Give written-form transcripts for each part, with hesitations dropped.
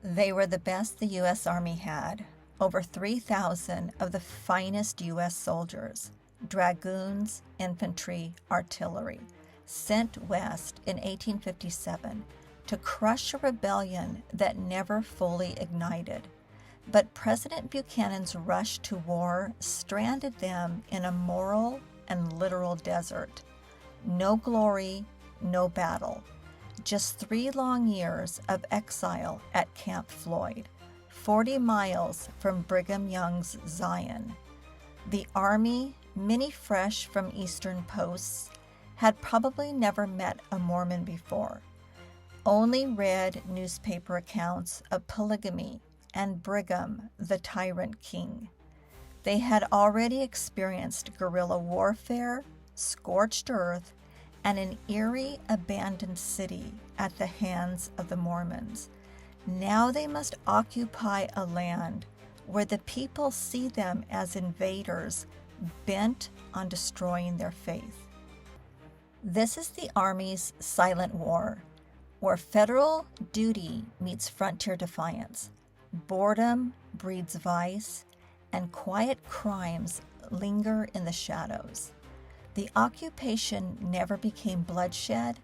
They were the best the U.S. Army had. Over 3,000 of the finest U.S. soldiers, dragoons, infantry, artillery, sent west in 1857 to crush a rebellion that never fully ignited. But President Buchanan's rush to war stranded them in a moral and literal desert. No glory, no battle. Just 3 long years of exile at Camp Floyd, 40 miles from Brigham Young's Zion. The army, many fresh from eastern posts, had probably never met a Mormon before. Only read newspaper accounts of polygamy and Brigham, the tyrant king. They had already experienced guerrilla warfare, scorched earth, and an eerie, abandoned city at the hands of the Mormons. Now they must occupy a land where the people see them as invaders bent on destroying their faith. This is the Army's silent war, where federal duty meets frontier defiance. Boredom breeds vice, and quiet crimes linger in the shadows. The occupation never became bloodshed,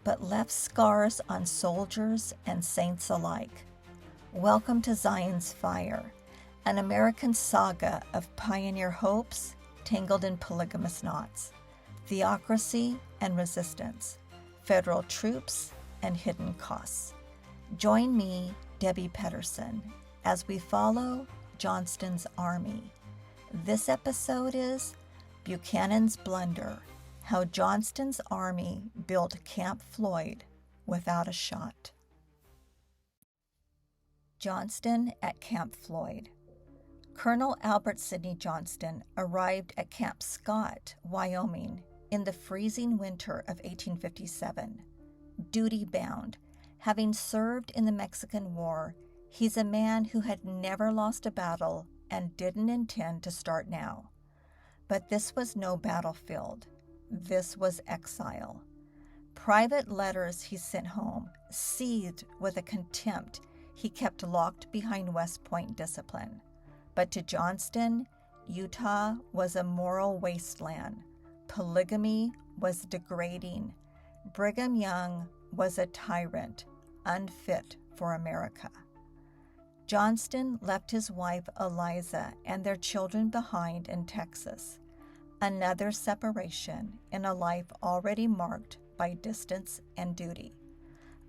but left scars on soldiers and saints alike. Welcome to Zion's Fire, an American saga of pioneer hopes tangled in polygamous knots, theocracy and resistance, federal troops and hidden costs. Join me, Debbie Pedersen, as we follow Johnston's army. This episode is Buchanan's Blunder, how Johnston's army built Camp Floyd without a shot. Johnston at Camp Floyd. Colonel Albert Sidney Johnston arrived at Camp Scott, Wyoming, in the freezing winter of 1857. Duty-bound, having served in the Mexican War, he's a man who had never lost a battle and didn't intend to start now. But this was no battlefield. This was exile. Private letters he sent home, seethed with a contempt he kept locked behind West Point discipline. But to Johnston, Utah was a moral wasteland. Polygamy was degrading. Brigham Young was a tyrant, unfit for America. Johnston left his wife Eliza and their children behind in Texas. Another separation in a life already marked by distance and duty.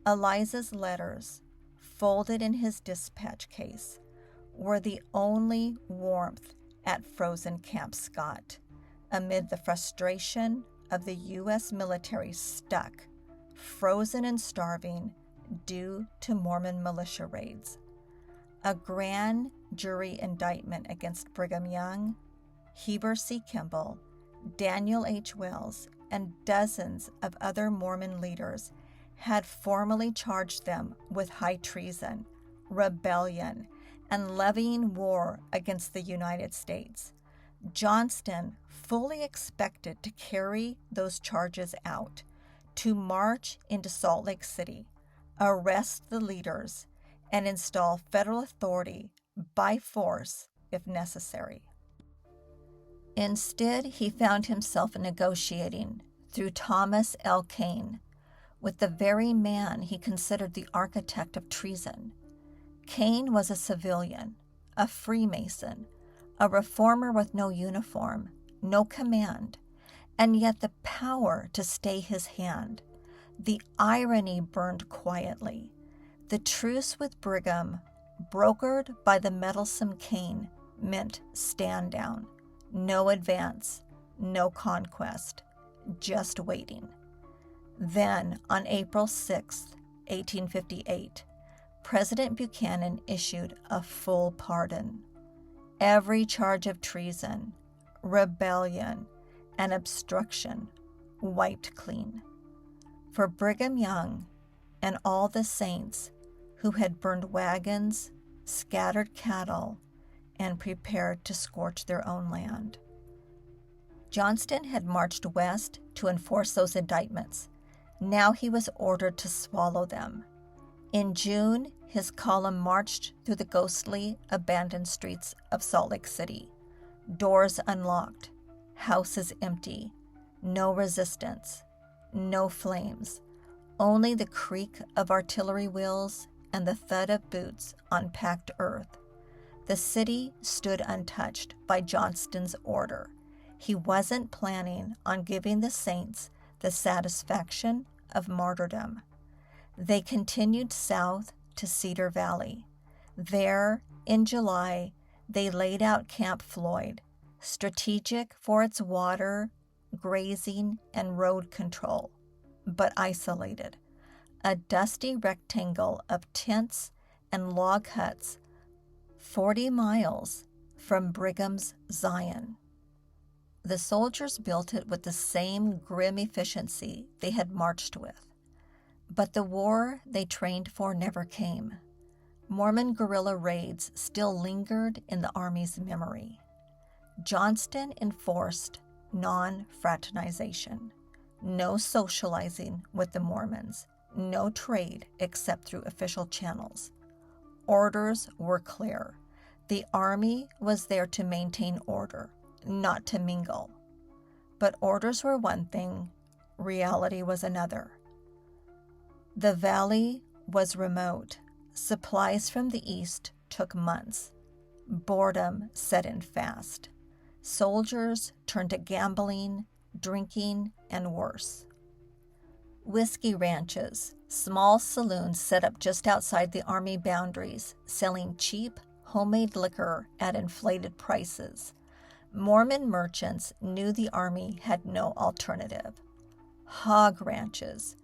Eliza's letters, folded in his dispatch case, were the only warmth at frozen Camp Scott, amid the frustration of the U.S. military stuck, frozen and starving due to Mormon militia raids. A grand jury indictment against Brigham Young, Heber C. Kimball, Daniel H. Wells, and dozens of other Mormon leaders had formally charged them with high treason, rebellion, and levying war against the United States. Johnston fully expected to carry those charges out, to march into Salt Lake City, arrest the leaders, and install federal authority by force if necessary. Instead, he found himself negotiating through Thomas L. Kane with the very man he considered the architect of treason. Kane was a civilian, a Freemason, a reformer with no uniform, no command, and yet the power to stay his hand. The irony burned quietly. The truce with Brigham, brokered by the meddlesome Kane, meant stand down. No advance, no conquest, just waiting. Then, on April 6, 1858, President Buchanan issued a full pardon. Every charge of treason, rebellion, and obstruction wiped clean. For Brigham Young and all the saints who had burned wagons, scattered cattle, and prepared to scorch their own land. Johnston had marched west to enforce those indictments. Now he was ordered to swallow them. In June, his column marched through the ghostly, abandoned streets of Salt Lake City. Doors unlocked, houses empty, no resistance, no flames, only the creak of artillery wheels and the thud of boots on packed earth. The city stood untouched by Johnston's order. He wasn't planning on giving the saints the satisfaction of martyrdom. They continued south to Cedar Valley. There, in July, they laid out Camp Floyd, strategic for its water, grazing, and road control, but isolated. A dusty rectangle of tents and log huts 40 miles from Brigham's Zion. The soldiers built it with the same grim efficiency they had marched with. But the war they trained for never came. Mormon guerrilla raids still lingered in the Army's memory. Johnston enforced non-fraternization, no socializing with the Mormons, no trade except through official channels. Orders were clear. The Army was there to maintain order, not to mingle. But orders were one thing, reality was another. The valley was remote. Supplies from the east took months. Boredom set in fast. Soldiers turned to gambling, drinking, and worse. Whiskey ranches, small saloons set up just outside the Army boundaries, selling cheap, homemade liquor at inflated prices. Mormon merchants knew the Army had no alternative. Hog ranches,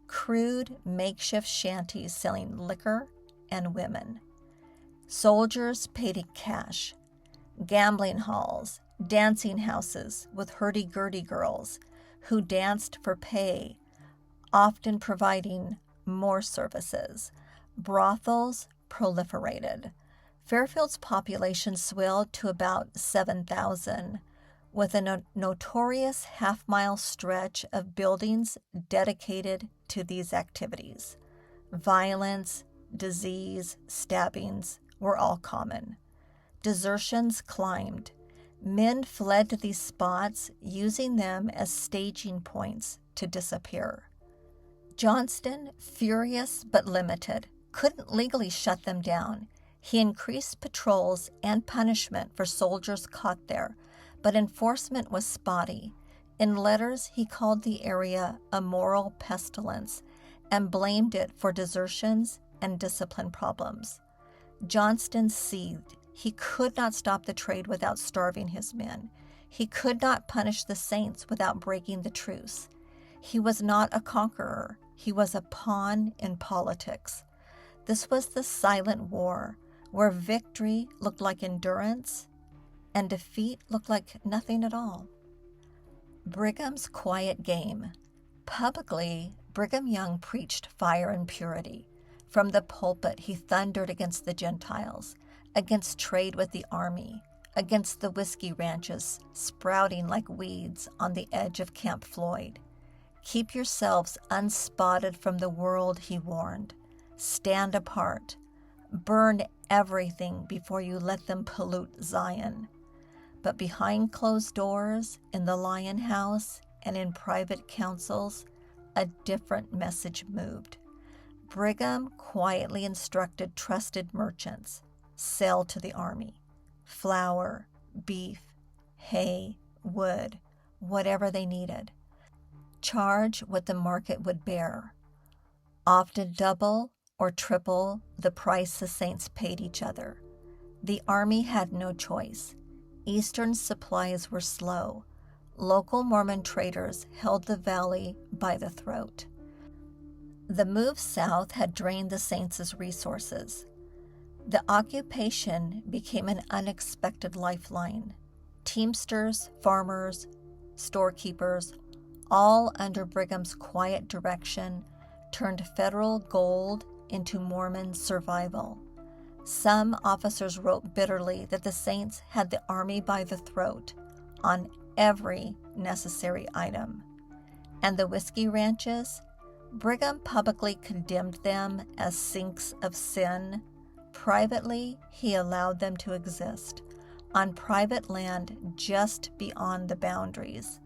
crude makeshift shanties selling liquor and women. Soldiers paid in cash. Gambling halls, dancing houses with hurdy-gurdy girls who danced for pay, often providing more services. Brothels proliferated. Fairfield's population swelled to about 7,000, with a notorious half-mile stretch of buildings dedicated to these activities. Violence, disease, stabbings were all common. Desertions climbed. Men fled to these spots, using them as staging points to disappear. Johnston, furious but limited, couldn't legally shut them down. He increased patrols and punishment for soldiers caught there, but enforcement was spotty. In letters, he called the area a moral pestilence and blamed it for desertions and discipline problems. Johnston seethed. He could not stop the trade without starving his men. He could not punish the saints without breaking the truce. He was not a conqueror. He was a pawn in politics. This was the silent war, where victory looked like endurance and defeat looked like nothing at all. Brigham's quiet game. Publicly, Brigham Young preached fire and purity. From the pulpit, he thundered against the Gentiles, against trade with the Army, against the whiskey ranches sprouting like weeds on the edge of Camp Floyd. Keep yourselves unspotted from the world, he warned. Stand apart. Burn everything before you let them pollute Zion. But behind closed doors, in the Lion House, and in private councils, a different message moved. Brigham quietly instructed trusted merchants, sell to the Army. Flour, beef, hay, wood, whatever they needed. Charge what the market would bear. Often double or triple the price the saints paid each other. The Army had no choice. Eastern supplies were slow. Local Mormon traders held the valley by the throat. The move south had drained the saints' resources. The occupation became an unexpected lifeline. Teamsters, farmers, storekeepers, all under Brigham's quiet direction, turned federal gold into Mormon survival. Some officers wrote bitterly that the saints had the Army by the throat on every necessary item. And the whiskey ranches, Brigham publicly condemned them as sinks of sin. Privately, he allowed them to exist on private land just beyond the boundaries.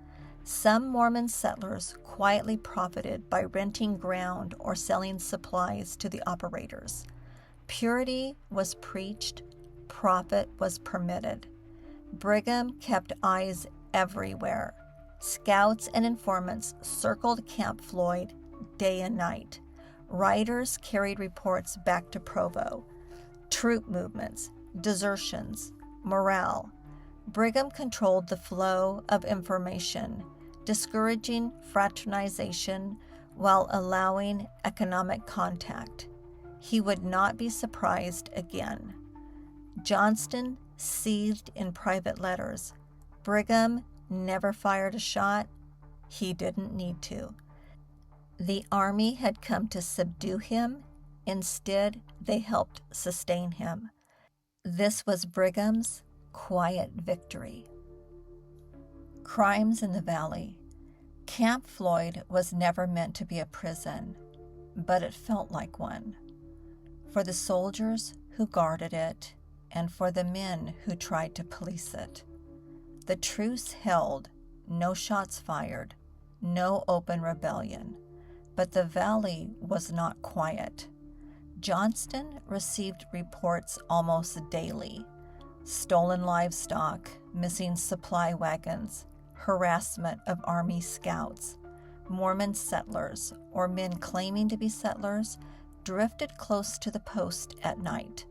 Some Mormon settlers quietly profited by renting ground or selling supplies to the operators. Purity was preached, profit was permitted. Brigham kept eyes everywhere. Scouts and informants circled Camp Floyd day and night. Writers carried reports back to Provo. Troop movements, desertions, morale. Brigham controlled the flow of information, discouraging fraternization while allowing economic contact. He would not be surprised again. Johnston seethed in private letters. Brigham never fired a shot. He didn't need to. The army had come to subdue him. Instead, they helped sustain him. This was Brigham's quiet victory. Crimes in the Valley. Camp Floyd was never meant to be a prison, but it felt like one. For the soldiers who guarded it, and for the men who tried to police it. The truce held, no shots fired, no open rebellion, but the valley was not quiet. Johnston received reports almost daily: stolen livestock, missing supply wagons, harassment of Army scouts. Mormon settlers, or men claiming to be settlers, drifted close to the post at night.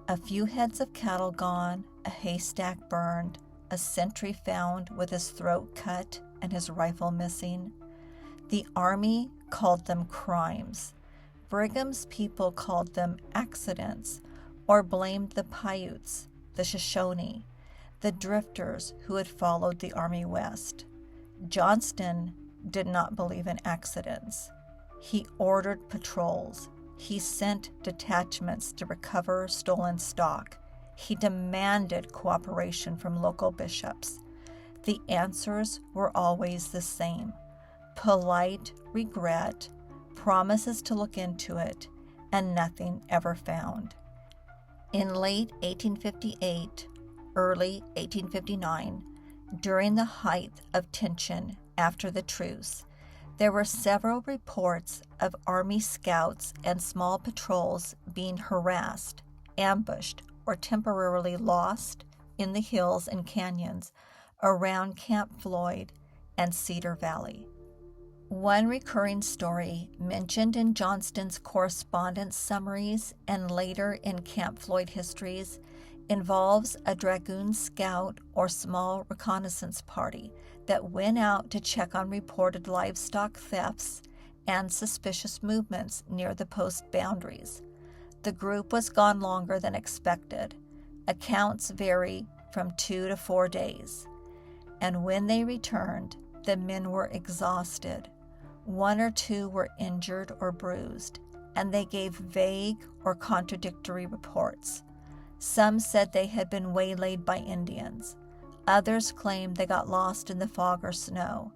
A few heads of cattle gone, a haystack burned, a sentry found with his throat cut and his rifle missing. The army called them crimes. Brigham's people called them accidents, or blamed the Paiutes, the Shoshone, the drifters who had followed the army west. Johnston did not believe in accidents. He ordered patrols. He sent detachments to recover stolen stock. He demanded cooperation from local bishops. The answers were always the same: polite regret, promises to look into it, and nothing ever found. In late 1858, early 1859, during the height of tension after the truce, there were several reports of Army scouts and small patrols being harassed, ambushed, or temporarily lost in the hills and canyons around Camp Floyd and Cedar Valley. One recurring story mentioned in Johnston's correspondence summaries and later in Camp Floyd histories involves a dragoon scout or small reconnaissance party that went out to check on reported livestock thefts and suspicious movements near the post boundaries. The group was gone longer than expected. Accounts vary from 2 to 4 days. And when they returned, the men were exhausted. 1 or 2 were injured or bruised, and they gave vague or contradictory reports. Some said they had been waylaid by Indians. Others claimed they got lost in the fog or snow,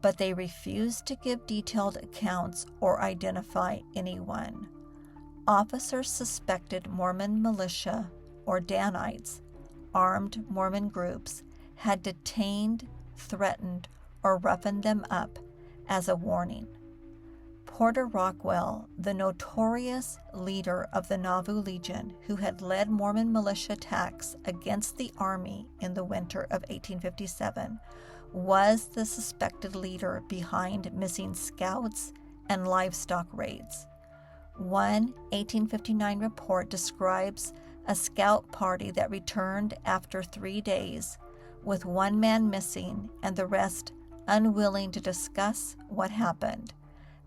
but they refused to give detailed accounts or identify anyone. Officers suspected Mormon militia or Danites, armed Mormon groups, had detained, threatened, or roughened them up as a warning. Porter Rockwell, the notorious leader of the Nauvoo Legion who had led Mormon militia attacks against the army in the winter of 1857, was the suspected leader behind missing scouts and livestock raids. One 1859 report describes a scout party that returned after 3 days, with 1 man missing and the rest unwilling to discuss what happened.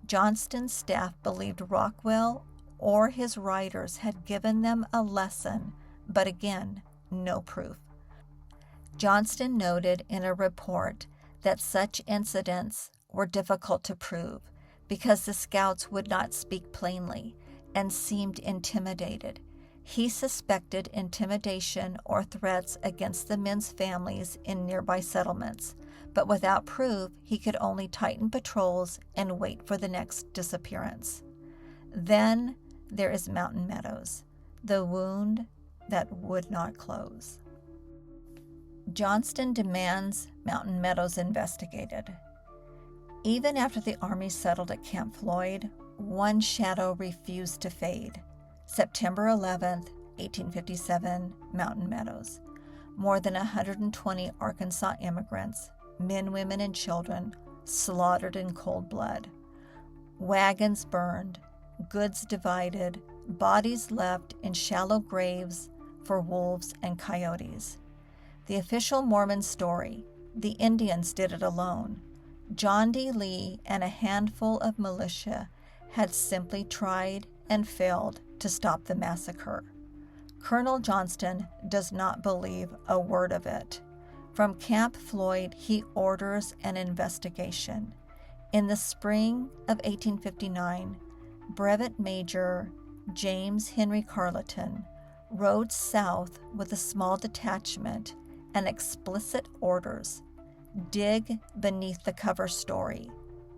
Johnston's staff believed Rockwell or his writers had given them a lesson, but again, no proof. Johnston noted in a report that such incidents were difficult to prove because the scouts would not speak plainly and seemed intimidated. He suspected intimidation or threats against the men's families in nearby settlements, but without proof, he could only tighten patrols and wait for the next disappearance. Then there is Mountain Meadows, the wound that would not close. Johnston demands Mountain Meadows investigated. Even after the Army settled at Camp Floyd, one shadow refused to fade. September 11th, 1857, Mountain Meadows. More than 120 Arkansas immigrants, men, women, and children, slaughtered in cold blood. Wagons burned, goods divided, bodies left in shallow graves for wolves and coyotes. The official Mormon story: the Indians did it alone. John D. Lee and a handful of militia had simply tried and failed to stop the massacre. Colonel Johnston does not believe a word of it. From Camp Floyd, he orders an investigation. In the spring of 1859, Brevet Major James Henry Carleton rode south with a small detachment and explicit orders: dig beneath the cover story,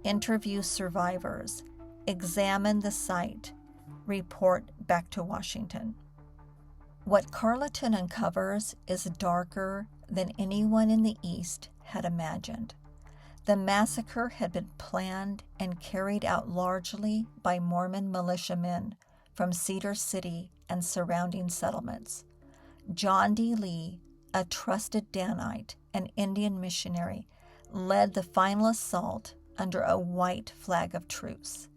interview survivors, examine the site, report back to Washington. What Carleton uncovers is darker than anyone in the East had imagined. The massacre had been planned and carried out largely by Mormon militiamen from Cedar City and surrounding settlements. John D. Lee, a trusted Danite and Indian missionary, led the final assault under a white flag of truce.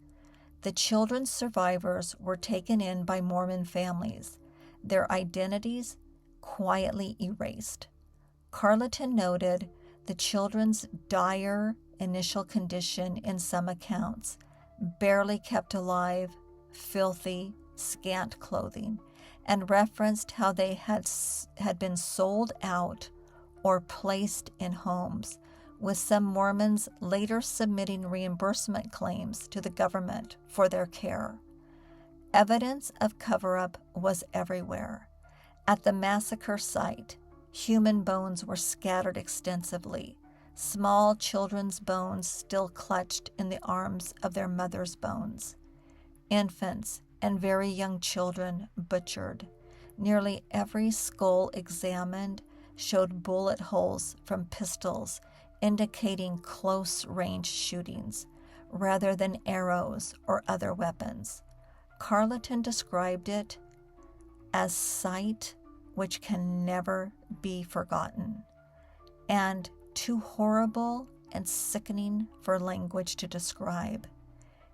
The children's survivors were taken in by Mormon families, their identities quietly erased. Carleton noted the children's dire initial condition in some accounts: barely kept alive, filthy, scant clothing, and referenced how they had been sold out or placed in homes, with some Mormons later submitting reimbursement claims to the government for their care. Evidence of cover-up was everywhere. At the massacre site, human bones were scattered extensively, small children's bones still clutched in the arms of their mother's bones. Infants and very young children butchered. Nearly every skull examined showed bullet holes from pistols, indicating close-range shootings, rather than arrows or other weapons. Carleton described it as sight which can never be forgotten, and too horrible and sickening for language to describe.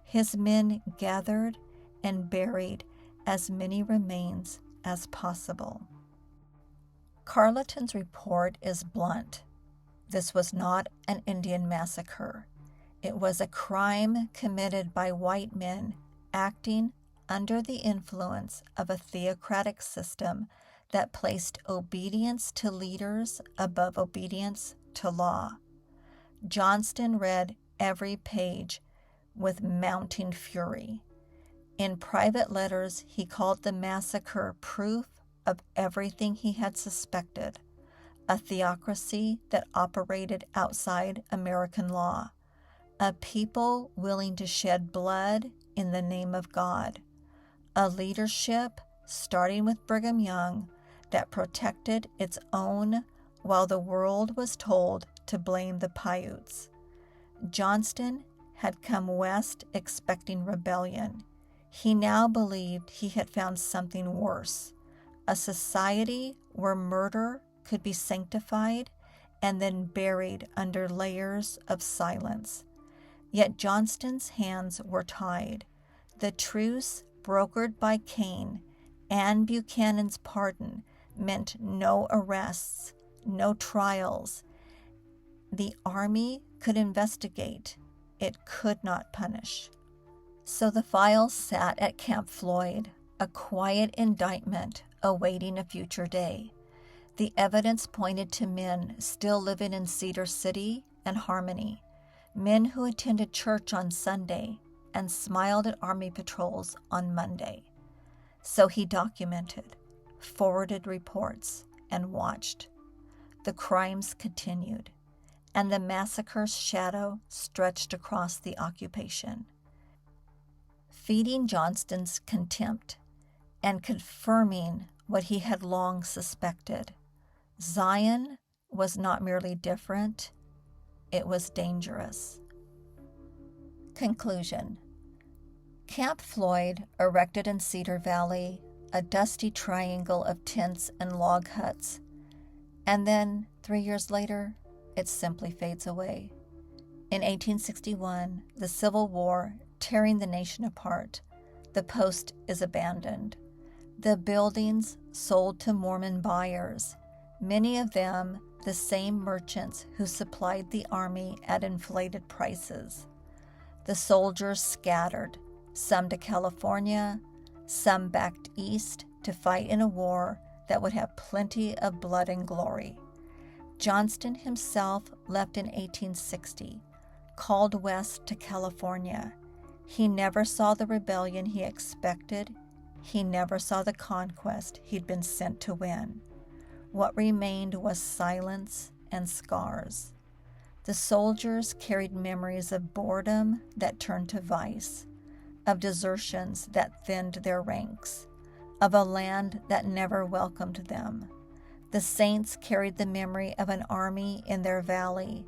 His men gathered and buried as many remains as possible. Carleton's report is blunt. This was not an Indian massacre. It was a crime committed by white men acting under the influence of a theocratic system that placed obedience to leaders above obedience to law. Johnston read every page with mounting fury. In private letters, he called the massacre proof of everything he had suspected: a theocracy that operated outside American law, a people willing to shed blood in the name of God, a leadership, starting with Brigham Young, that protected its own while the world was told to blame the Paiutes. Johnston had come west expecting rebellion. He now believed he had found something worse: a society where murder could be sanctified and then buried under layers of silence. Yet Johnston's hands were tied. The truce brokered by Kane and Buchanan's pardon meant no arrests, no trials. The Army could investigate. It could not punish. So the files sat at Camp Floyd, a quiet indictment awaiting a future day. The evidence pointed to men still living in Cedar City and Harmony, men who attended church on Sunday and smiled at Army patrols on Monday. So he documented, forwarded reports, and watched. The crimes continued. and the massacre's shadow stretched across the occupation, feeding Johnston's contempt and confirming what he had long suspected. Zion was not merely different, it was dangerous. Conclusion. Camp Floyd, erected in Cedar Valley, a dusty triangle of tents and log huts, and then 3 years later, it simply fades away. In 1861, the Civil War tearing the nation apart, the post is abandoned. The buildings sold to Mormon buyers, many of them the same merchants who supplied the army at inflated prices. The soldiers scattered, some to California, some back east to fight in a war that would have plenty of blood and glory. Johnston himself left in 1860, called west to California. He never saw the rebellion he expected. He never saw the conquest he'd been sent to win. What remained was silence and scars. The soldiers carried memories of boredom that turned to vice, of desertions that thinned their ranks, of a land that never welcomed them. The saints carried the memory of an army in their valley,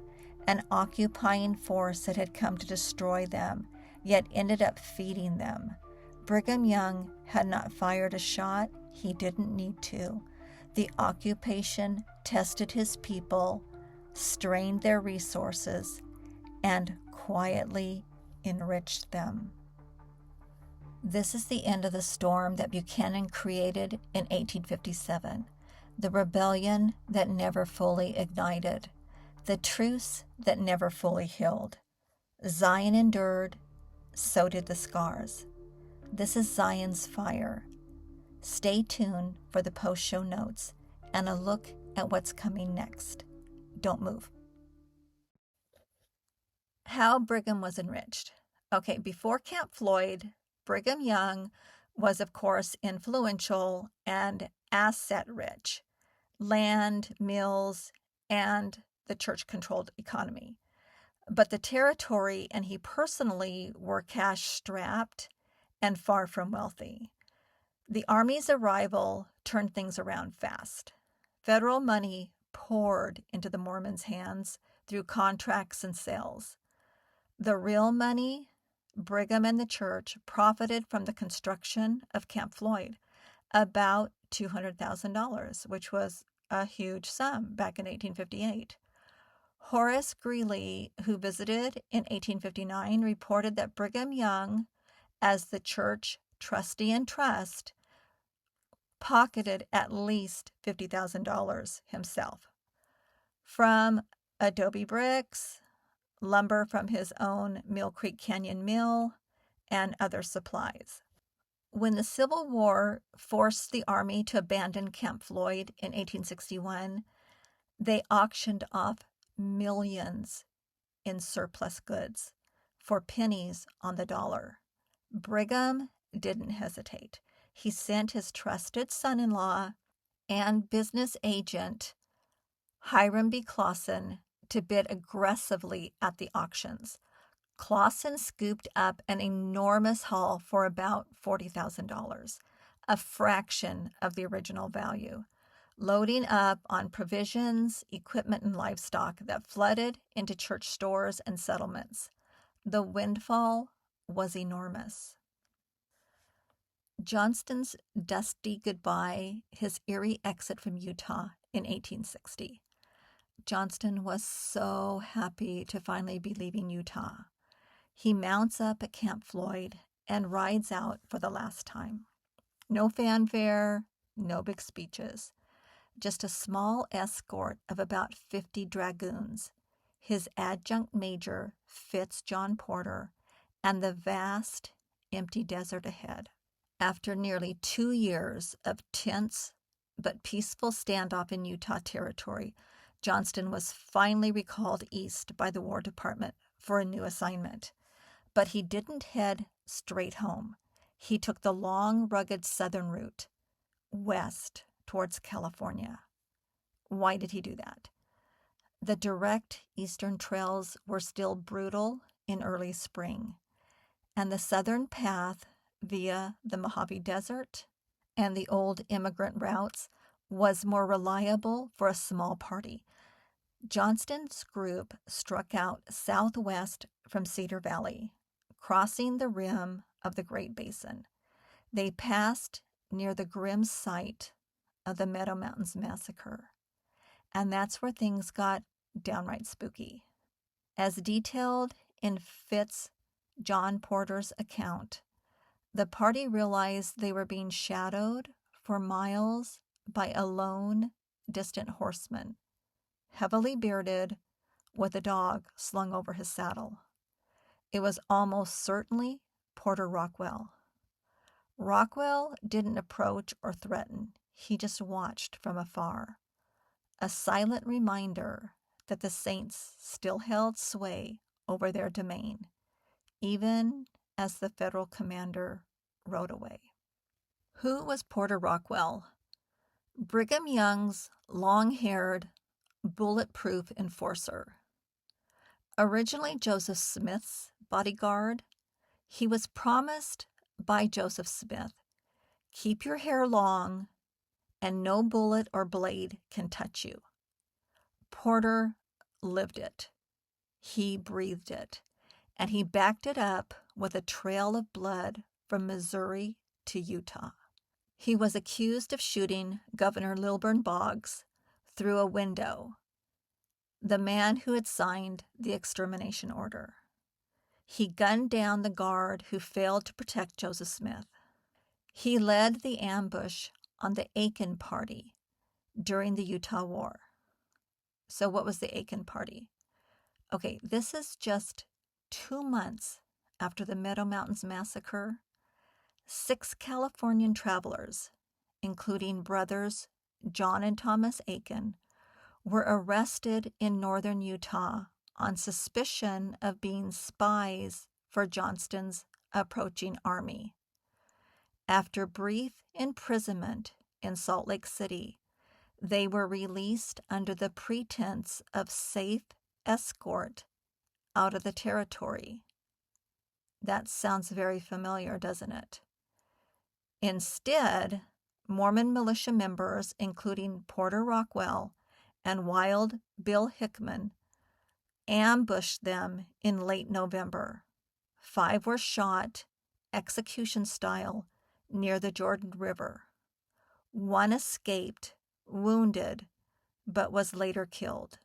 an occupying force that had come to destroy them, yet ended up feeding them. Brigham Young had not fired a shot. He didn't need to. The occupation tested his people, strained their resources, and quietly enriched them. This is the end of the storm that Buchanan created in 1857, the rebellion that never fully ignited, the truce that never fully healed. Zion endured, so did the scars. This is Zion's fire. Stay tuned for the post-show notes and a look at what's coming next. Don't move. How Brigham was enriched. Okay, before Camp Floyd, Brigham Young was, of course, influential and asset-rich. Land, mills, and the church-controlled economy. But the territory and he personally were cash-strapped and far from wealthy. The Army's arrival turned things around fast. Federal money poured into the Mormons' hands through contracts and sales. The real money, Brigham and the church profited from the construction of Camp Floyd, about $200,000, which was a huge sum back in 1858. Horace Greeley, who visited in 1859, reported that Brigham Young, as the church trustee and trust, pocketed at least $50,000 himself. From adobe bricks, lumber from his own Mill Creek Canyon mill, and other supplies. When the Civil War forced the Army to abandon Camp Floyd in 1861, they auctioned off millions in surplus goods for pennies on the dollar. Brigham didn't hesitate. He sent his trusted son-in-law and business agent, Hiram B. Clausen, to bid aggressively at the auctions. Clausen scooped up an enormous haul for about $40,000, a fraction of the original value, loading up on provisions, equipment, and livestock that flooded into church stores and settlements. The windfall was enormous. Johnston's dusty goodbye, his eerie exit from Utah in 1860. Johnston was so happy to finally be leaving Utah. He mounts up at Camp Floyd and rides out for the last time. No fanfare, no big speeches, just a small escort of about 50 dragoons, his adjunct major, Fitz John Porter, and the vast, empty desert ahead. After nearly 2 years of tense but peaceful standoff in Utah Territory, Johnston was finally recalled east by the War Department for a new assignment. But he didn't head straight home. He took the long, rugged southern route, west towards California. Why did he do that? The direct eastern trails were still brutal in early spring, and the southern path via the Mojave Desert and the old immigrant routes was more reliable for a small party. Johnston's group struck out southwest from Cedar Valley, crossing the rim of the Great Basin. They passed near the grim site of the Meadow Mountains Massacre, and that's where things got downright spooky. As detailed in Fitz John Porter's account, the party realized they were being shadowed for miles by a lone, distant horseman, heavily bearded, with a dog slung over his saddle. It was almost certainly Porter Rockwell. Rockwell didn't approach or threaten. He just watched from afar, a silent reminder that the Saints still held sway over their domain, even as the federal commander rode away. Who was Porter Rockwell? Brigham Young's long-haired, bulletproof enforcer. Originally Joseph Smith's bodyguard, he was promised by Joseph Smith, "Keep your hair long, and no bullet or blade can touch you." Porter lived it. He breathed it, and he backed it up with a trail of blood from Missouri to Utah. He was accused of shooting Governor Lilburn Boggs through a window, the man who had signed the extermination order. He gunned down the guard who failed to protect Joseph Smith. He led the ambush on the Aiken Party during the Utah War. So what was the Aiken Party? Okay, this is just 2 months after the Meadow Mountains Massacre. 6 Californian travelers, including brothers John and Thomas Aiken, were arrested in northern Utah on suspicion of being spies for Johnston's approaching army. After brief imprisonment in Salt Lake City, they were released under the pretense of safe escort out of the territory. That sounds very familiar, doesn't it? Instead, Mormon militia members, including Porter Rockwell and Wild Bill Hickman, ambushed them in late November. 5 were shot, execution style, near the Jordan River. 1 escaped, wounded, but was later killed.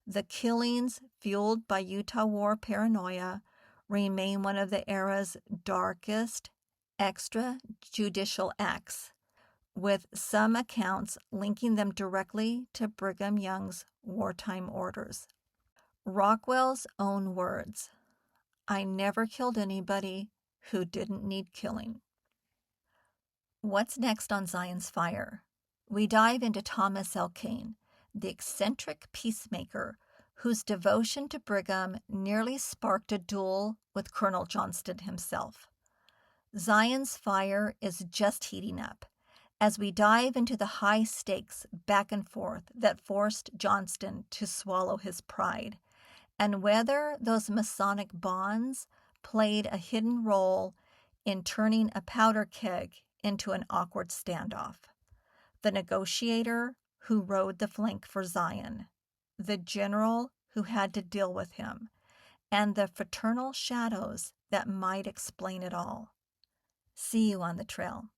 The killings, fueled by Utah War paranoia, remain one of the era's darkest extrajudicial acts, with some accounts linking them directly to Brigham Young's wartime orders. Rockwell's own words, "I never killed anybody who didn't need killing." What's next on Zion's Fire? We dive into Thomas L. Kane, the eccentric peacemaker whose devotion to Brigham nearly sparked a duel with Colonel Johnston himself. Zion's Fire is just heating up as we dive into the high stakes back and forth that forced Johnston to swallow his pride, and whether those Masonic bonds played a hidden role in turning a powder keg into an awkward standoff. The negotiator who rode the flank for Zion, the general who had to deal with him, and the fraternal shadows that might explain it all. See you on the trail.